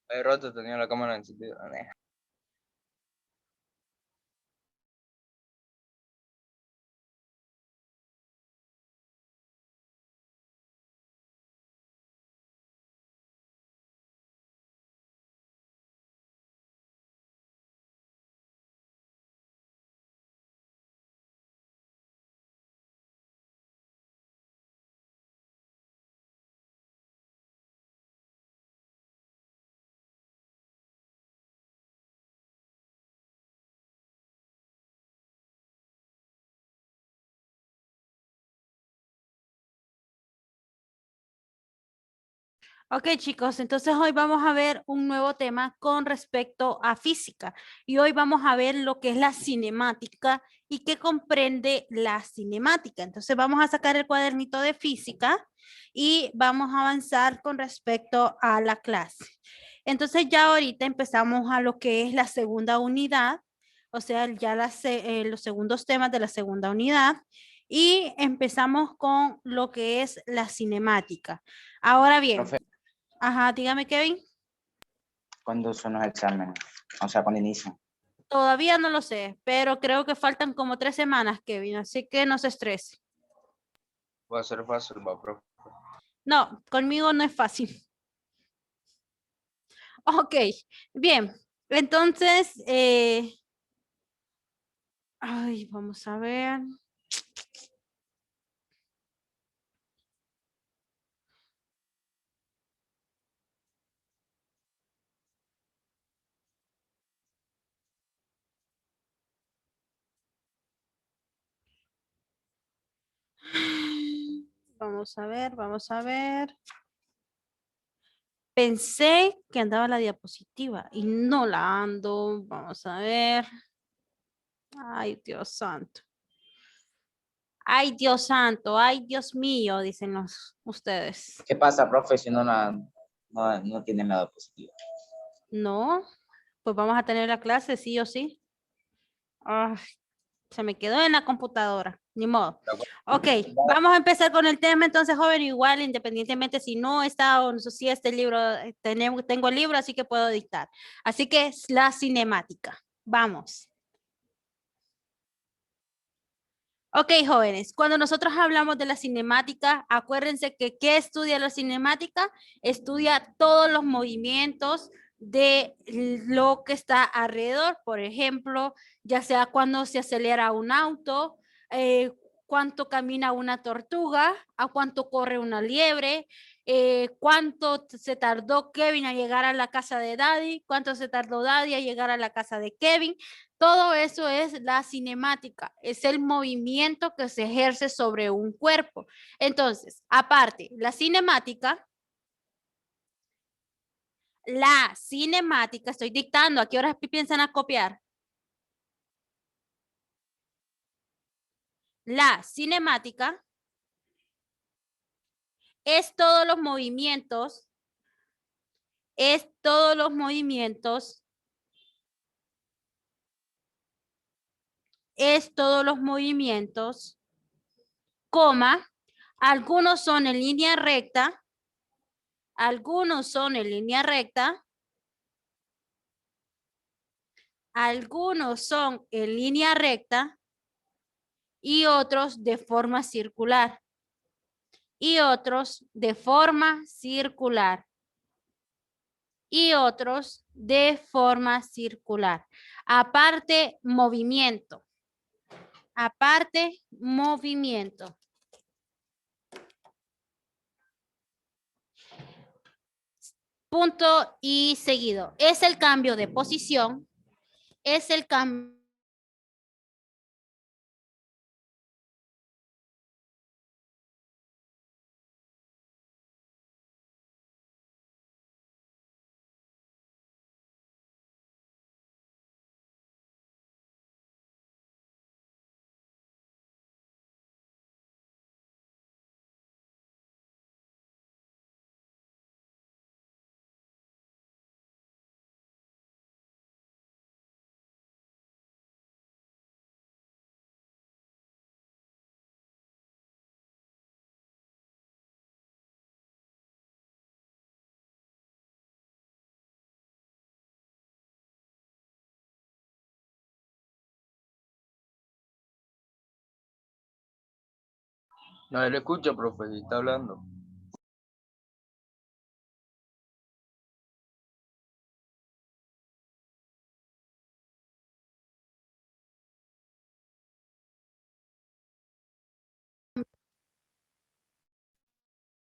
Hace rato tenía la cámara encendida. Ok, chicos, entonces hoy vamos a ver un nuevo tema con respecto a física y hoy vamos a ver lo que es la cinemática y qué comprende la cinemática. Entonces vamos a sacar el cuadernito de física y vamos a avanzar con respecto a la clase. Entonces ya ahorita empezamos a lo que es la segunda unidad, o sea, ya los segundos temas de la segunda unidad y empezamos con lo que es la cinemática. Ahora bien. Profe, Ajá, dígame, Kevin. ¿cuándo son los exámenes? O sea, ¿cuándo inician? Todavía no lo sé, pero creo que faltan como 3 semanas, Kevin, así que no se estrese. Va a ser fácil, va, profe. No, conmigo no es fácil. Ok, bien. Entonces, ay, vamos a ver. Vamos a ver, vamos a ver. Pensé que andaba la diapositiva y no la ando. Vamos a ver. Ay, Dios santo. Ay, Dios santo. Ay, Dios mío, dicen ustedes. ¿Qué pasa, profe, si no tiene nada positivo? No, pues vamos a tener la clase, sí o sí. Ay, se me quedó en la computadora, ni modo. Ok, vamos a empezar con el tema entonces, joven, igual independientemente si no está o no sé si este libro, tengo el libro, así que puedo dictar. Así que es la cinemática. Vamos. Ok, jóvenes, cuando nosotros hablamos de la cinemática, acuérdense que ¿qué estudia la cinemática? Estudia todos los movimientos de lo que está alrededor, por ejemplo, ya sea cuando se acelera un auto, eh, cuánto camina una tortuga, a cuánto corre una liebre, cuánto se tardó Kevin a llegar a la casa de Daddy, cuánto se tardó Daddy a llegar a la casa de Kevin. Todo eso es la cinemática, es el movimiento que se ejerce sobre un cuerpo. Entonces, aparte, la cinemática, estoy dictando, ¿a qué horas piensan a copiar? La cinemática es todos los movimientos, es todos los movimientos, es todos los movimientos, coma, algunos son en línea recta, algunos son en línea recta, algunos son en línea recta y otros de forma circular. Y otros de forma circular. Y otros de forma circular. Aparte, movimiento. Aparte, movimiento. Punto y seguido. Es el cambio de posición. Es el cambio Nadie le escucha, profe, si está hablando.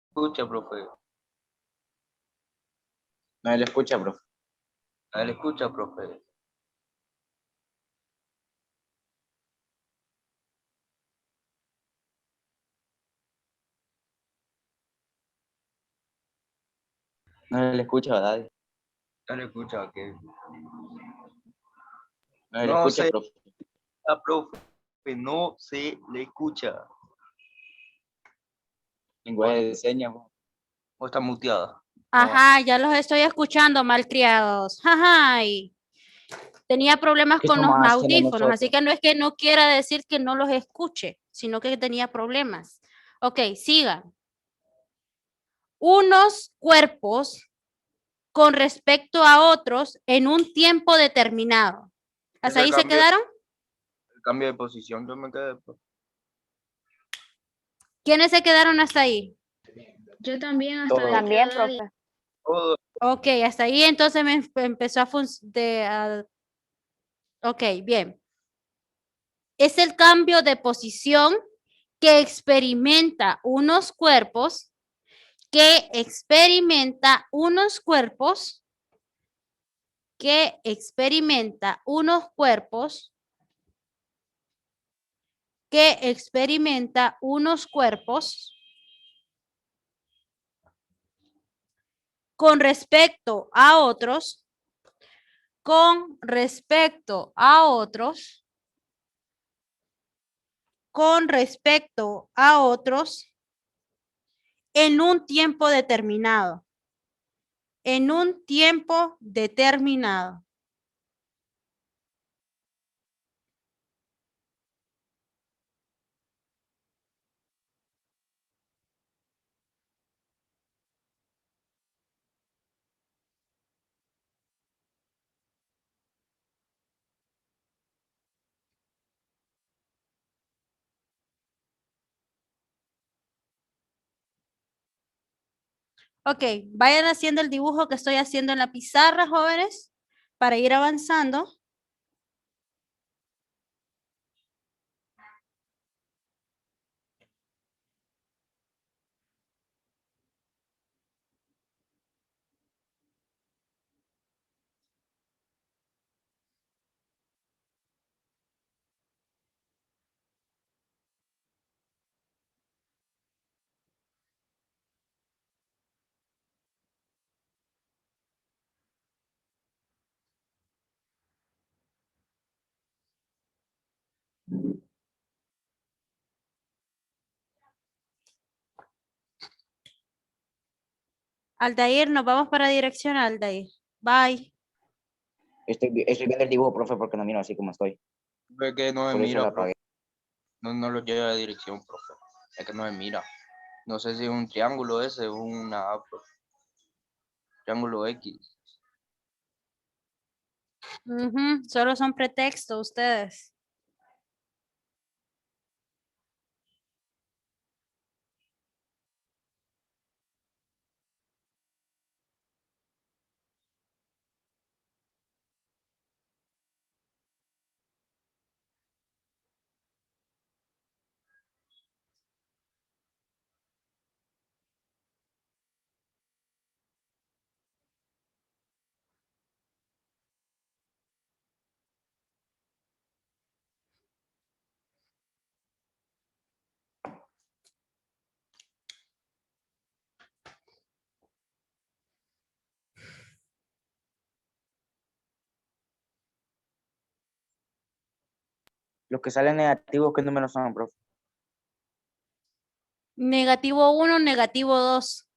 Escucha, profe. No le escucha, profe. Nadie le escucha, profe. No le escucha, ¿verdad? Nadie le escucha, que No le no escucha, se profe. escucha, profe. No se le escucha. Lenguaje de señas, profe. O está muteada. Ajá, ya los estoy escuchando, malcriados. Ajá, y tenía problemas ¿Qué con los estamos haciendo audífonos, así nosotros? que no es que no quiera decir que no los escuche, sino que tenía problemas. Ok, sigan. Unos cuerpos con respecto a otros en un tiempo determinado. ¿Hasta Ese ahí se cambio, quedaron? el cambio de posición yo me quedé, profe. ¿Quiénes se quedaron hasta ahí? Yo también hasta Todo. ahí También, quedé bien. profe. Todo. Ok, hasta ahí entonces me empezó a funcionar. Ok, bien. Es el cambio de posición que experimenta unos cuerpos, que experimenta unos cuerpos, que experimenta unos cuerpos, que experimenta unos cuerpos con respecto a otros, con respecto a otros, con respecto a otros, en un tiempo determinado, en un tiempo determinado. Ok, vayan haciendo el dibujo que estoy haciendo en la pizarra, jóvenes, para ir avanzando. Aldair, nos vamos para dirección, Aldair. Bye. Estoy viendo el dibujo, profe, porque no miro así como estoy. Ve que no me Por eso mira, la profe. apagué. No lo lleva a la dirección, profe. Es que no me mira. No sé si es un triángulo ese o una A, profe. Triángulo X. Ujú, solo son pretextos ustedes. Los que salen negativos, ¿qué números son, profe? Negativo 1, negativo 2.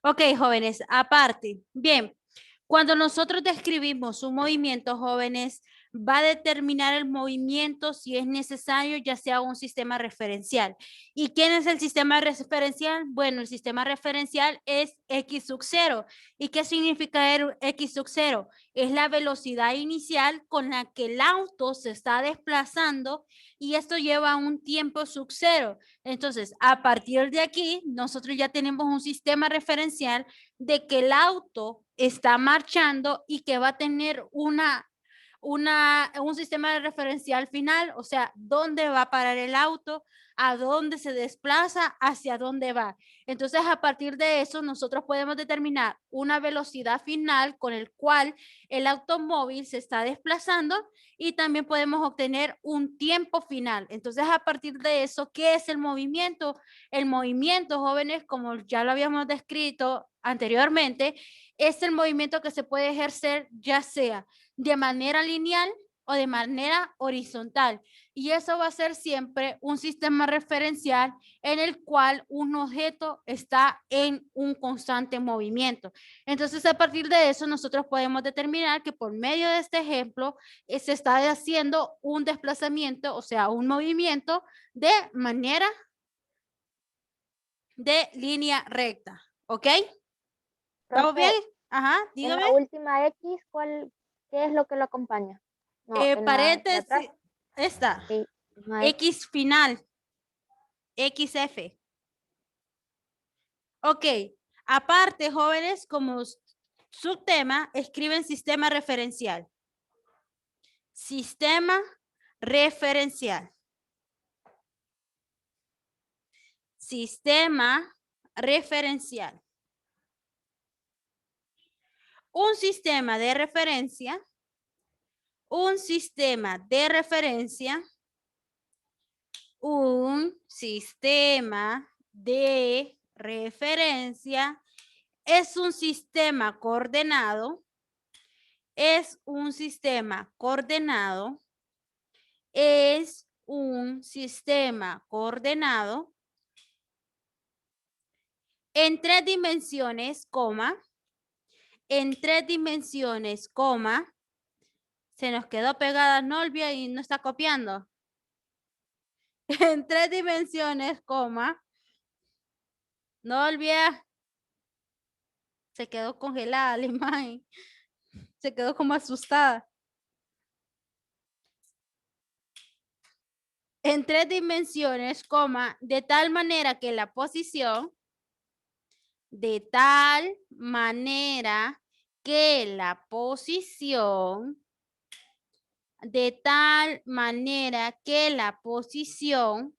Ok, jóvenes, aparte, bien, cuando nosotros describimos un movimiento, jóvenes, va a determinar el movimiento si es necesario, ya sea un sistema referencial. ¿Y quién es el sistema referencial? Bueno, el sistema referencial es X sub 0. ¿Y qué significa X sub 0? Es la velocidad inicial con la que el auto se está desplazando y esto lleva un tiempo sub 0. Entonces, a partir de aquí, nosotros ya tenemos un sistema referencial de que el auto está marchando y que va a tener un sistema de referencial final, o sea, dónde va a parar el auto, a dónde se desplaza, hacia dónde va. Entonces, a partir de eso, nosotros podemos determinar una velocidad final con el cual el automóvil se está desplazando y también podemos obtener un tiempo final. Entonces, a partir de eso, ¿qué es el movimiento? El movimiento, jóvenes, como ya lo habíamos descrito anteriormente, es el movimiento que se puede ejercer ya sea de manera lineal o de manera horizontal. Y eso va a ser siempre un sistema referencial en el cual un objeto está en un constante movimiento. Entonces, a partir de eso, nosotros podemos determinar que por medio de este ejemplo, se está haciendo un desplazamiento, o sea, un movimiento de manera de línea recta. ¿Ok? ¿Estamos bien? Profe, Ajá, en dígame. la última X, ¿qué es lo que lo acompaña? No, en la de atrás, Paréntesis, esta. sí, una X. X final. XF. Ok. Aparte, jóvenes, como subtema, escriben sistema referencial. Sistema referencial. Sistema referencial. Un sistema de referencia. Un sistema de referencia. Un sistema de referencia es un sistema coordenado. Es un sistema coordenado. Es un sistema coordenado en 3 dimensiones, coma. En 3 dimensiones, coma. Se nos quedó pegada Nolvia y no está copiando. En 3 dimensiones, coma. Nolvia. Se quedó congelada la imagen. Se quedó como asustada. En 3 dimensiones, coma, de tal manera que la posición, de tal manera que la posición, de tal manera que la posición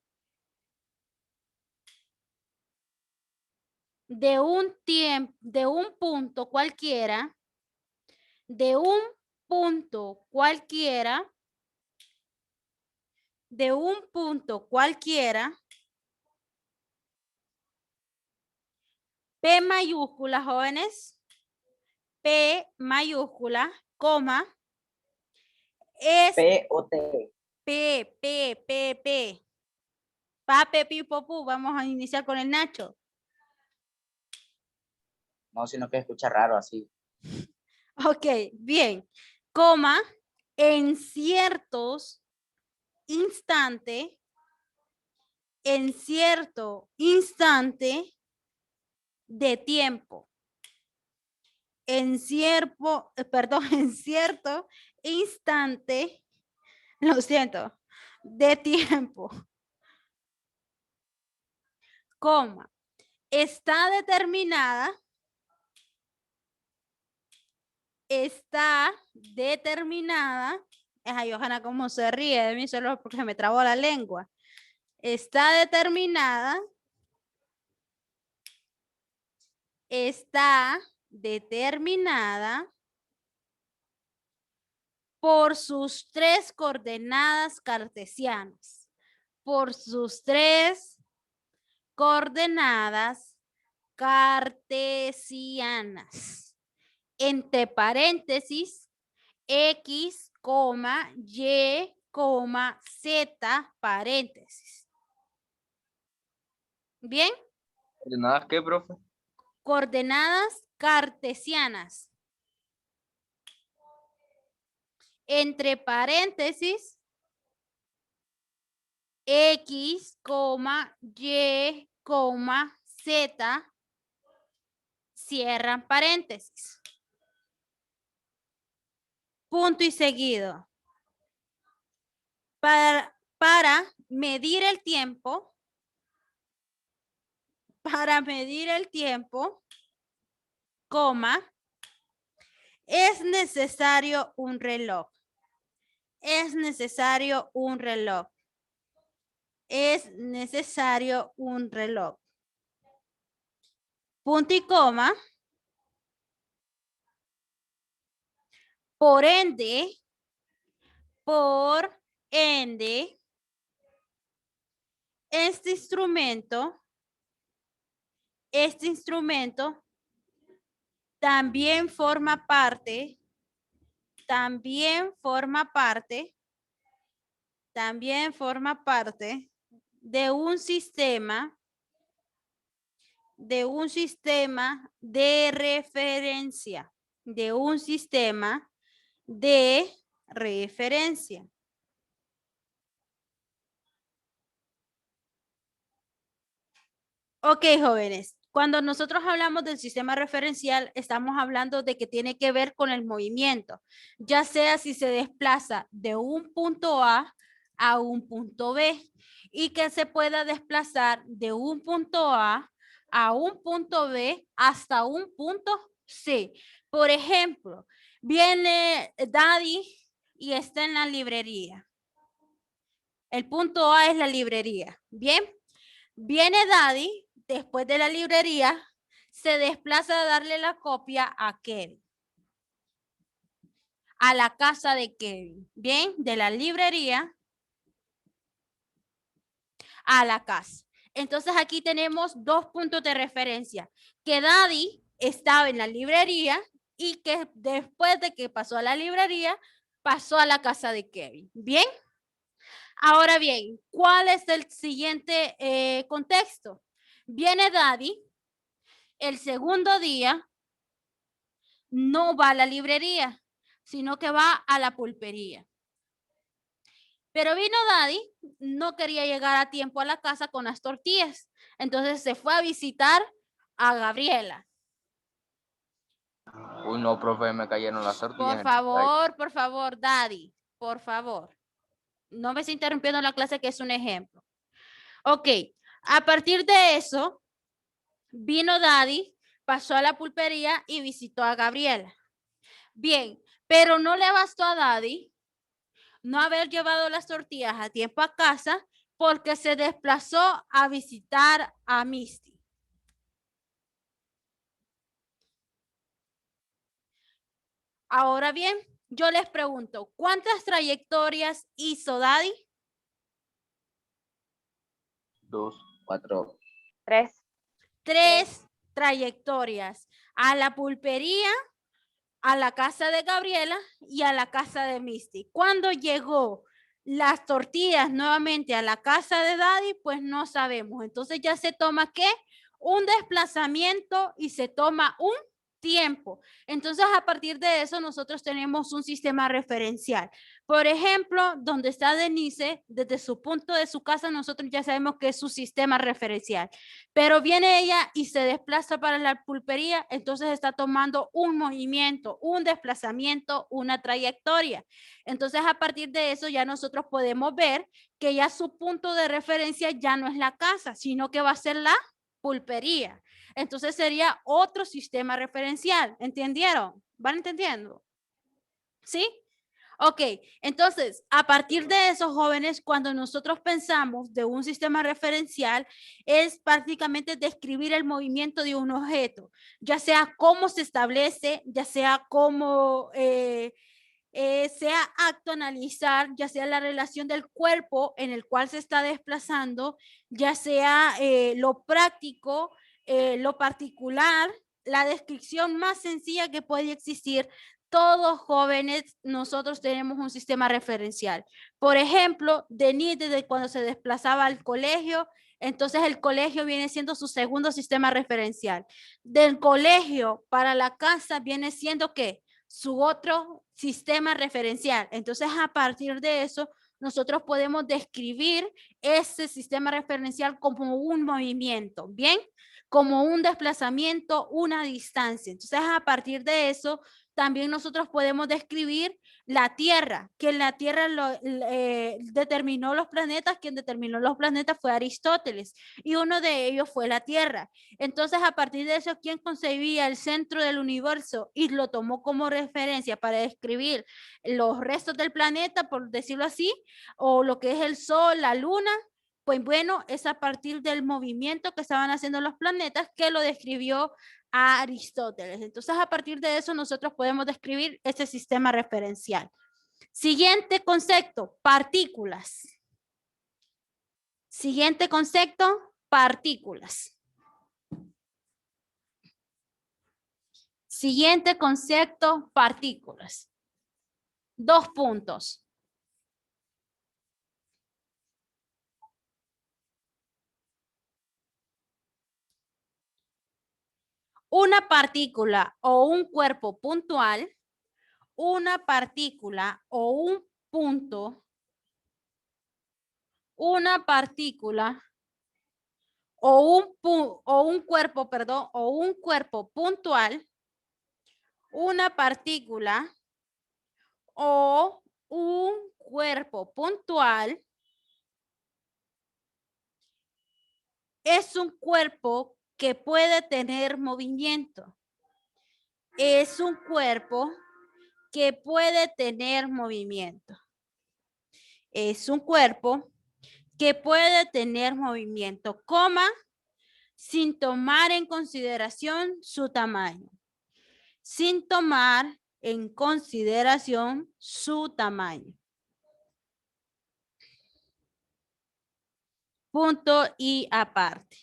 de un tiempo, de un punto cualquiera, de un punto cualquiera, de un punto cualquiera, P mayúscula, jóvenes, P mayúscula, coma, es P o T. P. Pape, pipo, pu. Vamos a iniciar con el Nacho. No, sino que escucha raro así. Ok, bien. Coma, en ciertos instantes, en cierto instante de tiempo. En cierto, perdón, en cierto instante, lo siento, de tiempo. Coma, está determinada ay, Johanna, cómo se ríe de mí solo porque se me trabó la lengua. Está determinada por sus 3 coordenadas cartesianas. Por sus 3 coordenadas cartesianas. Entre paréntesis, X, Y, Z, paréntesis. ¿Bien? ¿Coordenadas qué, profe? coordenadas cartesianas. Entre paréntesis, X, Y, Z, cierran paréntesis. Punto y seguido. Para medir el tiempo, coma, es necesario un reloj. Es necesario un reloj. Es necesario un reloj. Punto y coma. Por ende, este instrumento también forma parte de un sistema de referencia, Ok, jóvenes, cuando nosotros hablamos del sistema referencial, estamos hablando de que tiene que ver con el movimiento, ya sea si se desplaza de un punto A un punto B y que se pueda desplazar de un punto A un punto B hasta un punto C. Por ejemplo, viene Daddy y está en la librería. El punto A es la librería. Bien, viene Daddy. Después de la librería, se desplaza a darle la copia a Kevin. A la casa de Kevin. Bien, de la librería a la casa. Entonces aquí tenemos dos puntos de referencia. Que Daddy estaba en la librería y que después de que pasó a la librería, pasó a la casa de Kevin. Bien. Ahora bien, ¿cuál es el siguiente contexto? Viene Daddy, el segundo día no va a la librería, sino que va a la pulpería. Pero vino Daddy, no quería llegar a tiempo a la casa con las tortillas, entonces se fue a visitar a Gabriela. Uy, no, profe, me cayeron las tortillas. Por favor, Daddy, por favor. No me esté interrumpiendo la clase, que es un ejemplo. Ok, a partir de eso, vino Daddy, pasó a la pulpería y visitó a Gabriela. Bien, pero no le bastó a Daddy no haber llevado las tortillas a tiempo a casa porque se desplazó a visitar a Misty. Ahora bien, yo les pregunto, ¿cuántas trayectorias hizo Daddy? 2, 4. 3. 3 trayectorias. A la pulpería, a la casa de Gabriela y a la casa de Misty. Cuando llegó las tortillas nuevamente a la casa de Daddy, pues no sabemos. Entonces ya se toma ¿qué? Un desplazamiento y se toma un tiempo. Entonces a partir de eso nosotros tenemos un sistema referencial. Por ejemplo, donde está Denise, desde su punto de su casa, nosotros ya sabemos que es su sistema referencial. Pero viene ella y se desplaza para la pulpería, entonces está tomando un movimiento, un desplazamiento, una trayectoria. Entonces a partir de eso ya nosotros podemos ver que ya su punto de referencia ya no es la casa, sino que va a ser la pulpería. Entonces sería otro sistema referencial. ¿Entendieron? ¿Van entendiendo? ¿Sí? Ok, entonces, a partir de eso, jóvenes, cuando nosotros pensamos de un sistema referencial, es prácticamente describir el movimiento de un objeto, ya sea cómo se establece, ya sea cómo sea acto analizar, ya sea la relación del cuerpo en el cual se está desplazando, ya sea lo práctico, lo particular, la descripción más sencilla que puede existir. Todos jóvenes, nosotros tenemos un sistema referencial. Por ejemplo, Denise, desde cuando se desplazaba al colegio, Entonces el colegio viene siendo su segundo sistema referencial. Del colegio para la casa viene siendo ¿qué? Su otro sistema referencial. Entonces a partir de eso nosotros podemos describir ese sistema referencial como un movimiento, ¿bien? Como un desplazamiento, una distancia. Entonces a partir de eso también nosotros podemos describir la Tierra, que la Tierra determinó los planetas, quien determinó los planetas fue Aristóteles, y uno de ellos fue la Tierra. Entonces, a partir de eso, ¿quién concebía el centro del universo y lo tomó como referencia para describir los restos del planeta, por decirlo así, o lo que es el Sol, la Luna? Pues bueno, es a partir del movimiento que estaban haciendo los planetas que lo describió a Aristóteles. Entonces, a partir de eso, nosotros podemos describir ese sistema referencial. Siguiente concepto, partículas. Siguiente concepto, partículas. Siguiente concepto, partículas. 2 puntos. Una partícula o un cuerpo puntual, una partícula o un punto, una partícula o un cuerpo, perdón, o un cuerpo puntual, una partícula o un cuerpo puntual es un cuerpo que puede tener movimiento. Es un cuerpo que puede tener movimiento. Es un cuerpo que puede tener movimiento, coma, sin tomar en consideración su tamaño. Sin tomar en consideración su tamaño. Punto y aparte.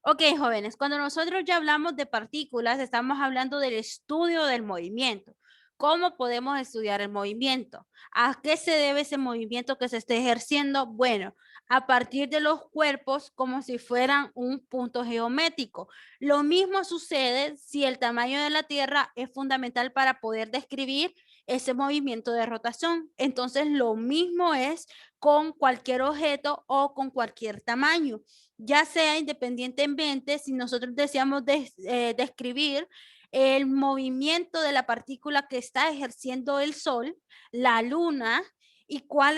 Ok, jóvenes, cuando nosotros ya hablamos de partículas, estamos hablando del estudio del movimiento. ¿Cómo podemos estudiar el movimiento? ¿A qué se debe ese movimiento que se esté ejerciendo? Bueno, a partir de los cuerpos como si fueran un punto geométrico. Lo mismo sucede si el tamaño de la Tierra es fundamental para poder describir ese movimiento de rotación. Entonces, lo mismo es con cualquier objeto o con cualquier tamaño, ya sea independientemente si nosotros deseamos describir el movimiento de la partícula que está ejerciendo el Sol, la Luna, y cuál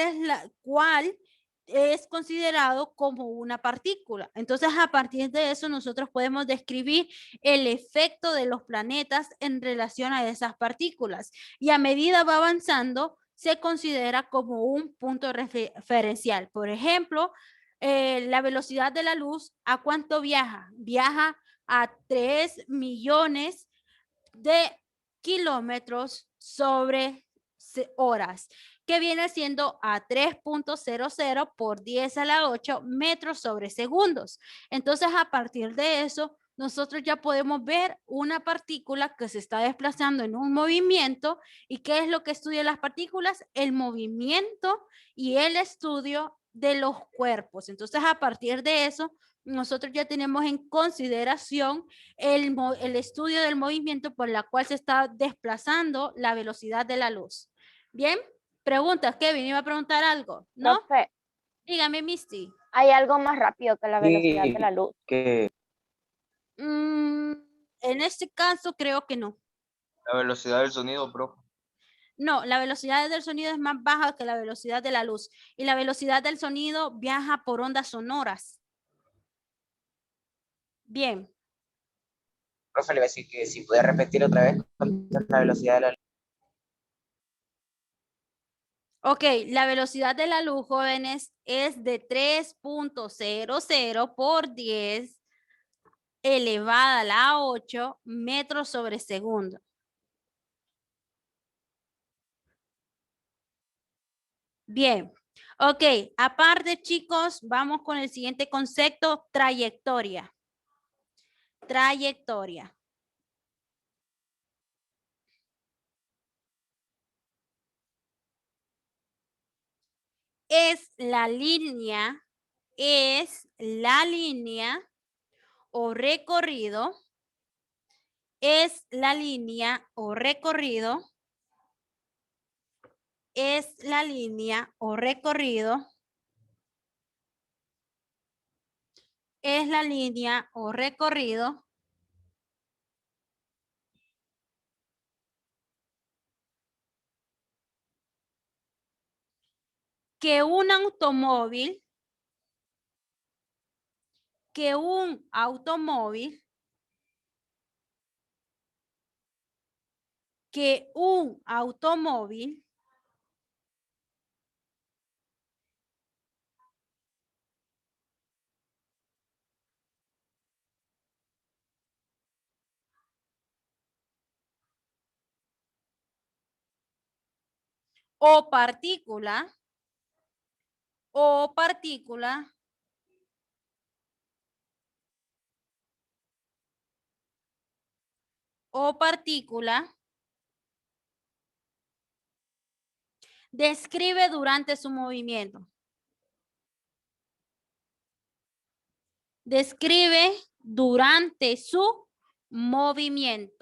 es considerado como una partícula. Entonces, a partir de eso, nosotros podemos describir el efecto de los planetas en relación a esas partículas. Y a medida va avanzando, se considera como un punto referencial. Por ejemplo, la velocidad de la luz, ¿a cuánto viaja? Viaja a 3 millones de kilómetros sobre horas, que viene siendo a 3.00 por 10 a la 8 metros sobre segundos. Entonces, a partir de eso, nosotros ya podemos ver una partícula que se está desplazando en un movimiento. ¿Y qué es lo que estudian las partículas? El movimiento y el estudio de los cuerpos. Entonces, a partir de eso, nosotros ya tenemos en consideración el estudio del movimiento por la cual se está desplazando la velocidad de la luz. Bien, preguntas. Kevin, iba a preguntar algo, ¿no? Profe, Dígame, Misty. ¿hay algo más rápido que la velocidad de la luz? En este caso creo que no. La velocidad del sonido, profe. No, la velocidad del sonido es más baja que la velocidad de la luz. Y la velocidad del sonido viaja por ondas sonoras. Bien. Profe, le voy a decir que si puede repetir otra vez la velocidad de la luz. Ok, la velocidad de la luz, jóvenes, es de 3.00 por 10 elevada a la 8 metros sobre segundo. Bien, ok, aparte chicos, vamos con el siguiente concepto, trayectoria. Trayectoria. es la línea o recorrido, es la línea o recorrido, es la línea o recorrido, es la línea o recorrido que un automóvil, que un automóvil, que un automóvil o partícula, o partícula, o partícula, describe durante su movimiento. Describe durante su movimiento.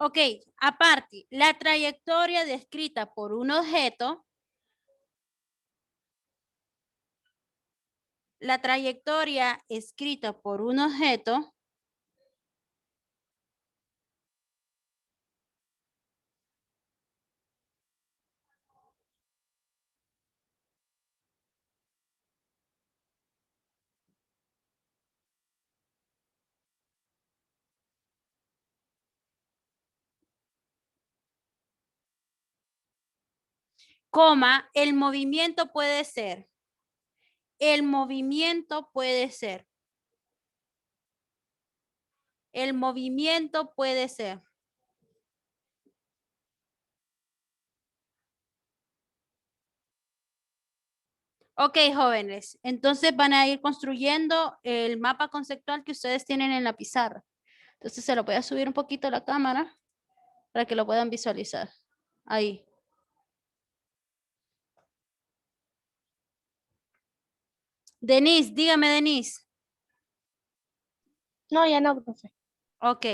Ok, aparte, la trayectoria descrita por un objeto, la trayectoria escrita por un objeto coma, el movimiento puede ser. El movimiento puede ser. El movimiento puede ser. Ok, jóvenes, entonces van a ir construyendo el mapa conceptual que ustedes tienen en la pizarra. Entonces se lo voy a subir un poquito a la cámara para que lo puedan visualizar. Ahí. Denise, dígame, Denise. No, ya no, profe. Ok.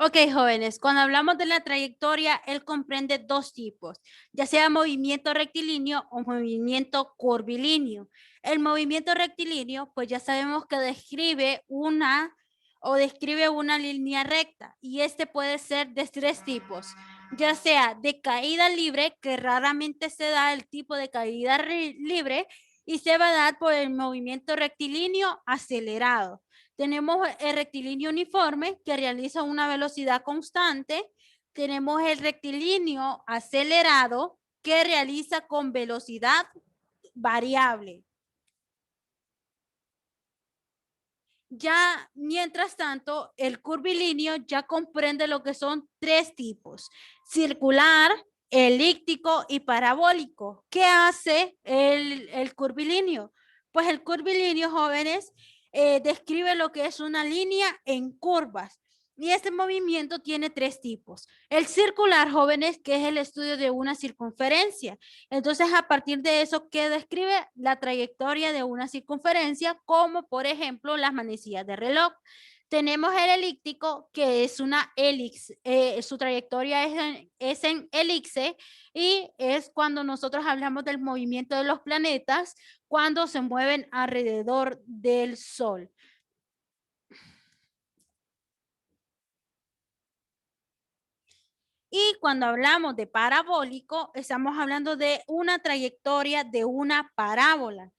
Ok, jóvenes, cuando hablamos de la trayectoria, él comprende dos tipos, ya sea movimiento rectilíneo o movimiento curvilíneo. El movimiento rectilíneo, pues ya sabemos que describe una línea recta y este puede ser de tres tipos, ya sea de caída libre, que raramente se da el tipo de caída libre y se va a dar por el movimiento rectilíneo acelerado. Tenemos el rectilíneo uniforme que realiza una velocidad constante. Tenemos el rectilíneo acelerado que realiza con velocidad variable. Ya, mientras tanto, el curvilíneo ya comprende lo que son tres tipos: circular, elíptico y parabólico. ¿Qué hace el curvilíneo? Pues el curvilíneo, jóvenes, describe lo que es una línea en curvas. Y este movimiento tiene tres tipos. El circular, jóvenes, que es el estudio de una circunferencia. Entonces, a partir de eso, ¿qué describe? La trayectoria de una circunferencia, como por ejemplo las manecillas de reloj. Tenemos el elíptico, que es una elipse, su trayectoria es en elipse y es cuando nosotros hablamos del movimiento de los planetas cuando se mueven alrededor del Sol. Y cuando hablamos de parabólico, estamos hablando de una trayectoria de una parábola,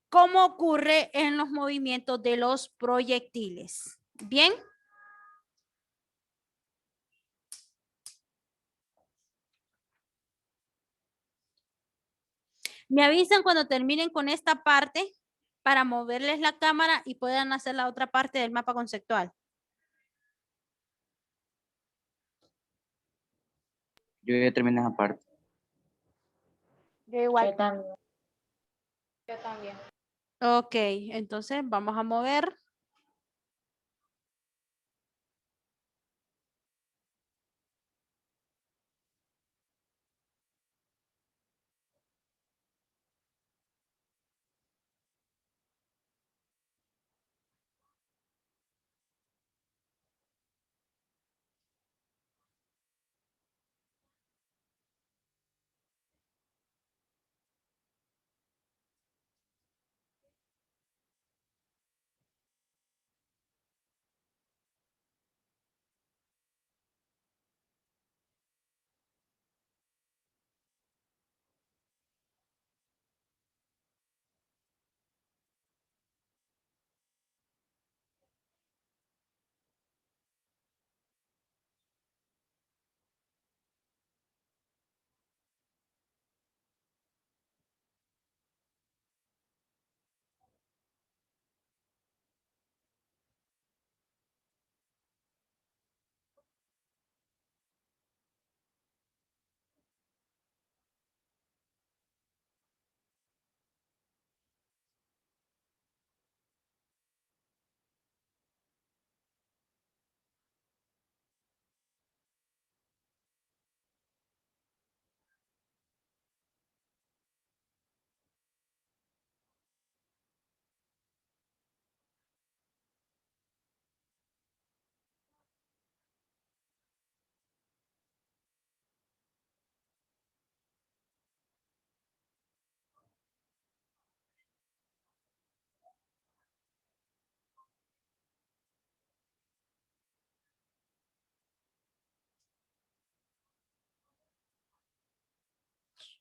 como ocurre en los movimientos de los proyectiles. ¿Bien? Me avisan cuando terminen con esta parte para moverles la cámara y puedan hacer la otra parte del mapa conceptual. Yo ya terminé esa parte. Yo igual. Yo también. Yo también. Ok, entonces vamos a mover.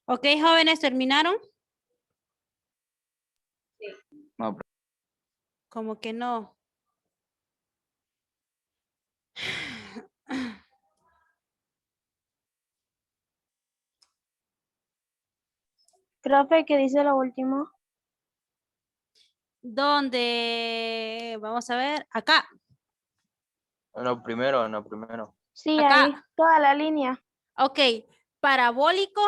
Ok, jóvenes, ¿terminaron? No, Como que no. Profe, ¿qué dice lo último? ¿Dónde? Vamos a ver. Acá, en lo primero, en lo primero. Sí, ahí, acá. toda la línea. Ok, parabólico,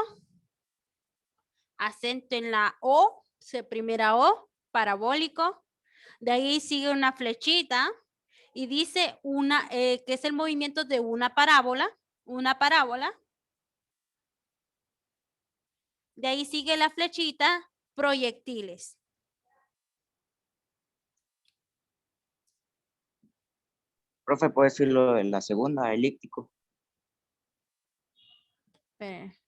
acento en la O, primera O, parabólico. De ahí sigue una flechita y dice que es el movimiento de una parábola, una parábola. De ahí sigue la flechita, proyectiles. Profe, ¿puede decirlo en la segunda, elíptico? Espere.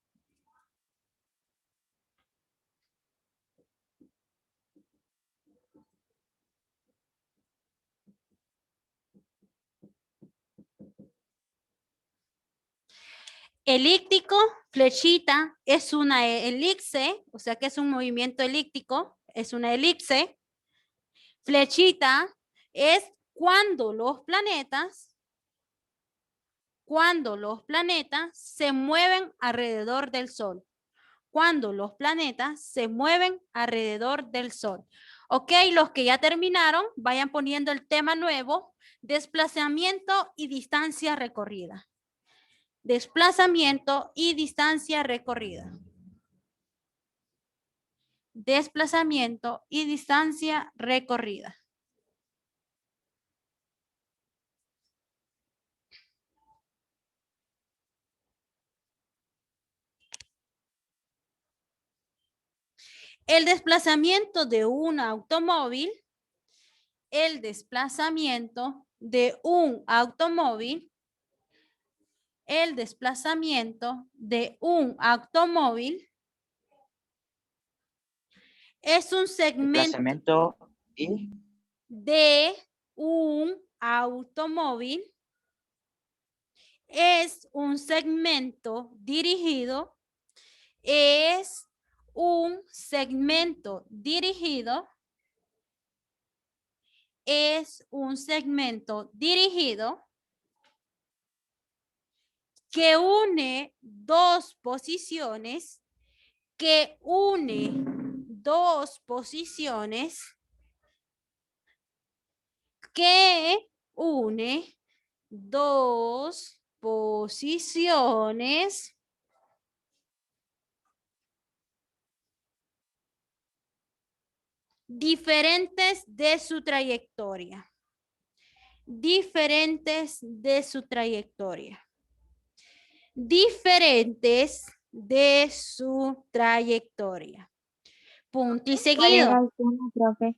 Elíptico, flechita, es una elipse, o sea que es un movimiento elíptico, es una elipse. Flechita es cuando los planetas se mueven alrededor del Sol. Cuando los planetas se mueven alrededor del Sol. Ok, los que ya terminaron, vayan poniendo el tema nuevo, desplazamiento y distancia recorrida. Desplazamiento y distancia recorrida. Desplazamiento y distancia recorrida. El desplazamiento de un automóvil, el desplazamiento de un automóvil, el desplazamiento de un automóvil es un segmento Desplazamiento y de un automóvil, es un segmento dirigido, es un segmento dirigido, es un segmento dirigido que une dos posiciones, que une dos posiciones, que une dos posiciones diferentes de su trayectoria. Diferentes de su trayectoria. Diferentes de su trayectoria. Punto y ¿Cuál es seguido. alguno, profe?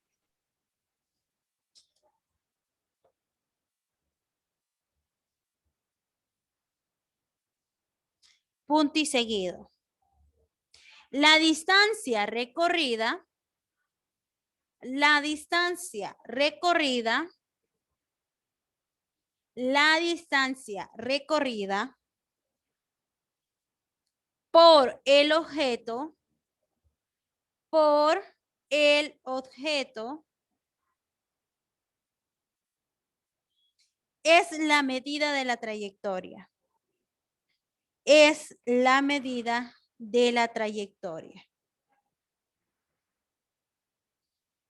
Punto y seguido. La distancia recorrida por el objeto es la medida de la trayectoria. Es la medida de la trayectoria.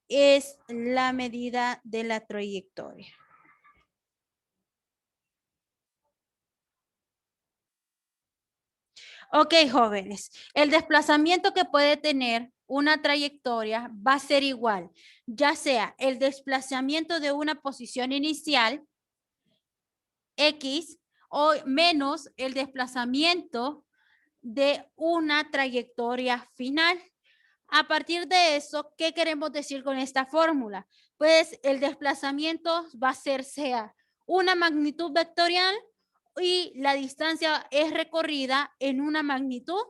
Es la medida de la trayectoria. Ok, jóvenes, el desplazamiento que puede tener una trayectoria va a ser igual, ya sea el desplazamiento de una posición inicial, X, o menos el desplazamiento de una trayectoria final. A partir de eso, ¿qué queremos decir con esta fórmula? Pues el desplazamiento va a ser sea una magnitud vectorial y la distancia es recorrida en una magnitud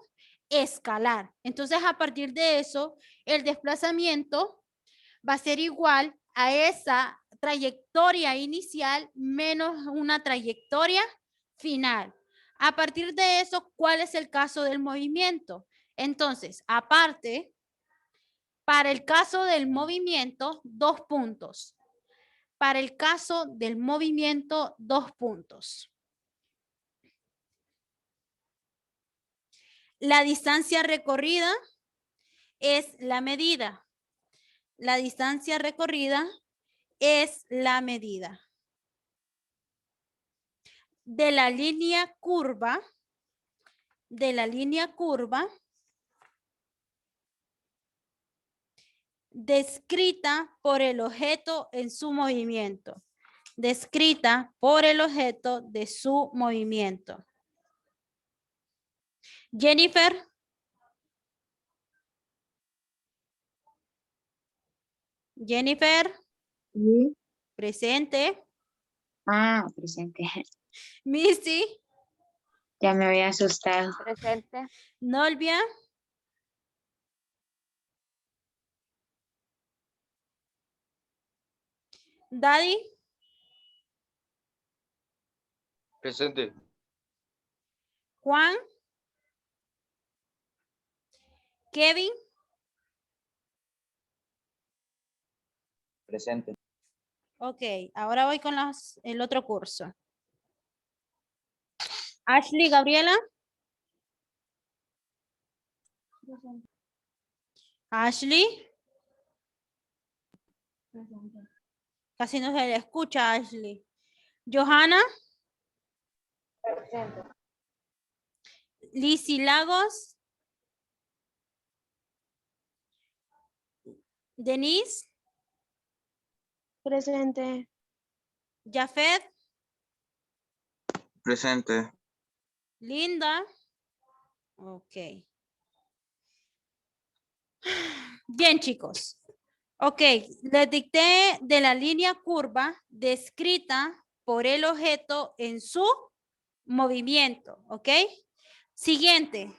escalar. Entonces, a partir de eso, el desplazamiento va a ser igual a esa trayectoria inicial menos una trayectoria final. A partir de eso, ¿cuál es el caso del movimiento? Entonces, aparte, para el caso del movimiento, 2 puntos. Para el caso del movimiento, 2 puntos. La distancia recorrida es la medida. La distancia recorrida es la medida de la línea curva, descrita por el objeto en su movimiento. Descrita por el objeto de su movimiento. Jennifer. Jennifer. Sí. Presente. Ah, presente. Missy, Ya me había asustado. Presente. Nolvia, Daddy, Presente. Juan, Kevin, Presente. ok, ahora voy con el otro curso. Ashley, Gabriela, Ashley, casi no se le escucha a Ashley. Johanna, Presente. Lizzy Lagos, Denise, Presente. Jafet, Presente. Linda, ok. Bien, chicos. Ok, les dicté de la línea curva descrita por el objeto en su movimiento, ¿ok? Siguiente.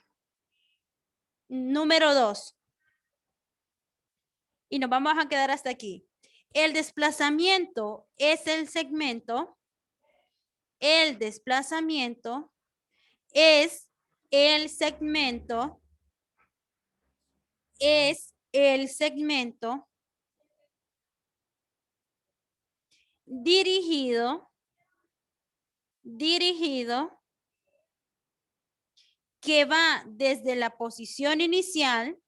Número 2. Y nos vamos a quedar hasta aquí. El desplazamiento es el segmento. El desplazamiento es el segmento. Es el segmento dirigido que va desde la posición inicial,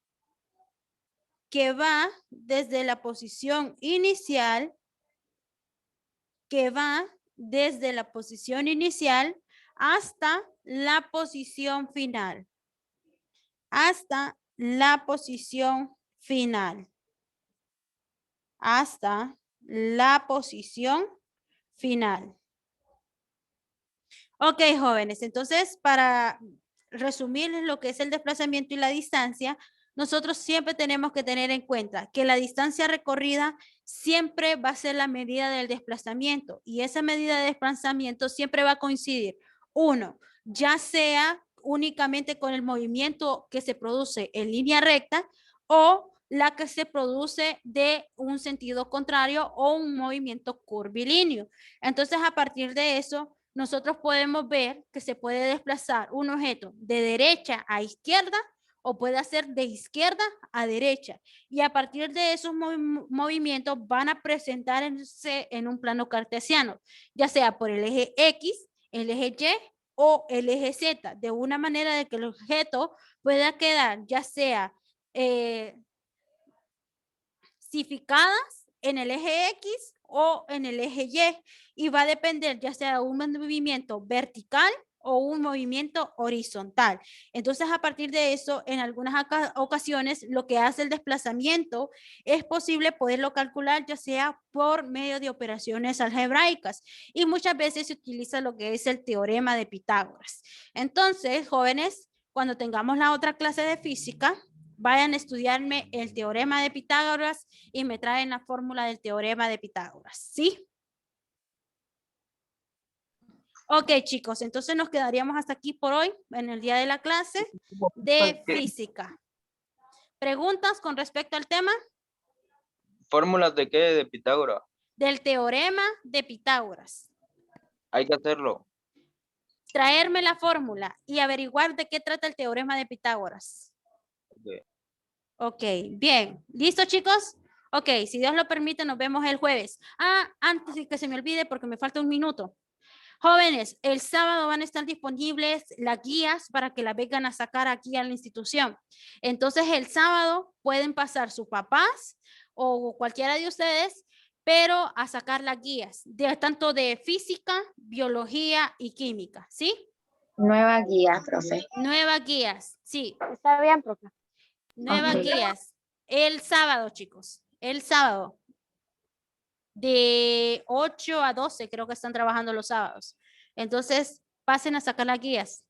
hasta la posición final. Hasta la posición final. Hasta la posición final. Ok, jóvenes, entonces para resumir lo que es el desplazamiento y la distancia, nosotros siempre tenemos que tener en cuenta que la distancia recorrida siempre va a ser la medida del desplazamiento y esa medida de desplazamiento siempre va a coincidir, uno, ya sea únicamente con el movimiento que se produce en línea recta o la que se produce de un sentido contrario o un movimiento curvilíneo. Entonces, a partir de eso, nosotros podemos ver que se puede desplazar un objeto de derecha a izquierda o puede hacer de izquierda a derecha. Y a partir de esos movimientos van a presentarse en un plano cartesiano, ya sea por el eje X, el eje Y o el eje Z, de una manera de que el objeto pueda quedar ya sea sificadas en el eje X o en el eje y va a depender ya sea de un movimiento vertical o un movimiento horizontal. Entonces, a partir de eso, en algunas ocasiones, lo que hace el desplazamiento es posible poderlo calcular ya sea por medio de operaciones algebraicas y muchas veces se utiliza lo que es el teorema de Pitágoras. Entonces, jóvenes, cuando tengamos la otra clase de física, vayan a estudiarme el teorema de Pitágoras y me traen la fórmula del teorema de Pitágoras, ¿sí? Ok, chicos, entonces nos quedaríamos hasta aquí por hoy en el día de la clase de física. ¿Preguntas con respecto al tema? ¿Fórmulas de qué? De Pitágoras. Del teorema de Pitágoras. Hay que hacerlo. Traerme la fórmula y averiguar de qué trata el teorema de Pitágoras. Okay. Ok, bien. ¿Listo, chicos? Ok, si Dios lo permite, nos vemos el jueves. Ah, antes de que se me olvide, porque me falta un minuto. Jóvenes, el sábado van a estar disponibles las guías para que las vengan a sacar aquí a la institución. Entonces, el sábado pueden pasar sus papás o cualquiera de ustedes, pero a sacar las guías, tanto de física, biología y química, ¿sí? Nueva guía, profe. Nuevas guías, sí. Está bien, profe. Nuevas Ok. guías. El sábado, chicos. El sábado. De 8 a 12 creo que están trabajando los sábados. Entonces, pasen a sacar las guías.